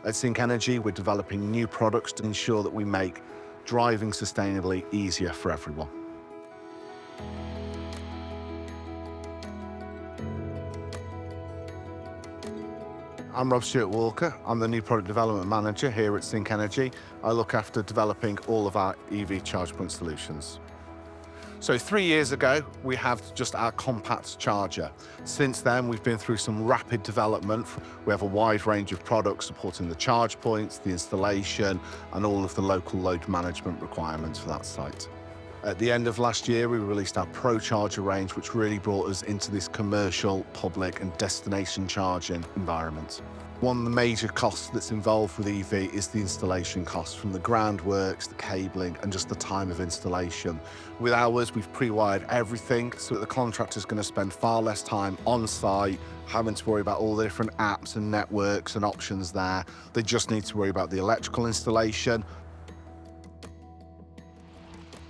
At Sync Energy, we're developing new products to ensure that we make driving sustainably easier for everyone. I'm Rob Stewart-Walker. I'm the new product development manager here at Sync Energy. I look after developing all of our EV charge point solutions. So 3 years ago, we have just our compact charger. Since then, we've been through some rapid development. We have a wide range of products supporting the charge points, the installation, and all of the local load management requirements for that site. At the end of last year, we released our Pro Charger range, which really brought us into this commercial, public, and destination charging environment. One of the major costs that's involved with EV is the installation costs, from the groundworks, the cabling, and just the time of installation. With ours, we've pre-wired everything, so that the contractor's going to spend far less time on site, having to worry about all the different apps and networks and options there. They just need to worry about the electrical installation.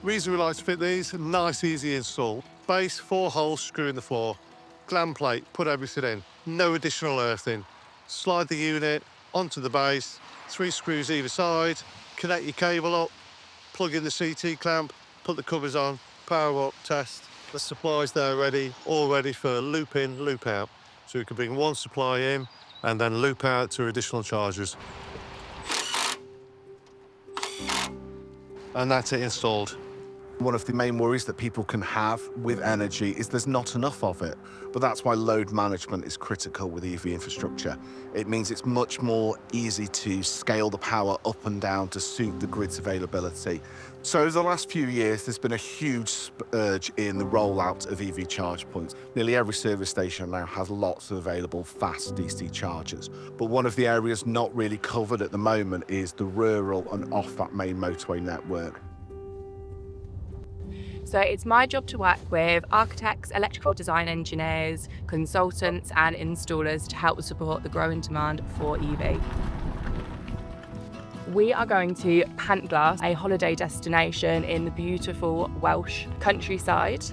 Reason we like to fit these, nice, easy install. Base, 4 holes, screw in the floor. Gland plate, put everything in. No additional earthing. Slide the unit onto the base, 3 screws either side, connect your cable up, plug in the CT clamp, put the covers on, power up, test. The supply's there ready, all ready for loop in, loop out. So we can bring one supply in and then loop out to additional chargers. And that's it installed. One of the main worries that people can have with energy is there's not enough of it, but that's why load management is critical with EV infrastructure. It means it's much more easy to scale the power up and down to suit the grid's availability. So over the last few years, there's been a huge surge in the rollout of EV charge points. Nearly every service station now has lots of available fast DC chargers. But one of the areas not really covered at the moment is the rural and off that main motorway network. So it's my job to work with architects, electrical design engineers, consultants and installers to help support the growing demand for EV. We are going to Pantglas, a holiday destination in the beautiful Welsh countryside.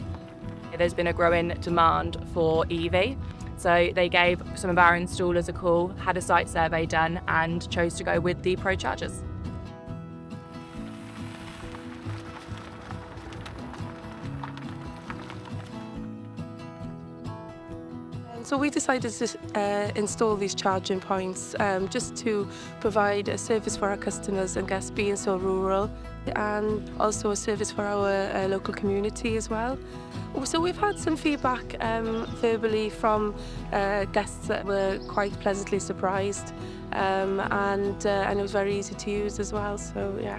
There's been a growing demand for EV, so they gave some of our installers a call, had a site survey done and chose to go with the Pro Chargers. So we decided to install these charging points just to provide a service for our customers and guests, being so rural, and also a service for our local community as well. So we've had some feedback verbally from guests that were quite pleasantly surprised, and it was very easy to use as well, so yeah.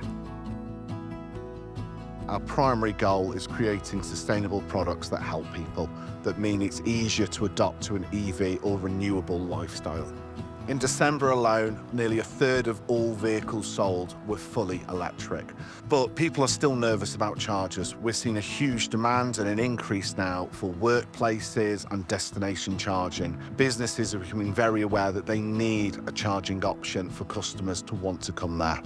Our primary goal is creating sustainable products that help people, that mean it's easier to adopt to an EV or renewable lifestyle. In December alone, nearly a third of all vehicles sold were fully electric. But people are still nervous about chargers. We're seeing a huge demand and an increase now for workplaces and destination charging. Businesses are becoming very aware that they need a charging option for customers to want to come there.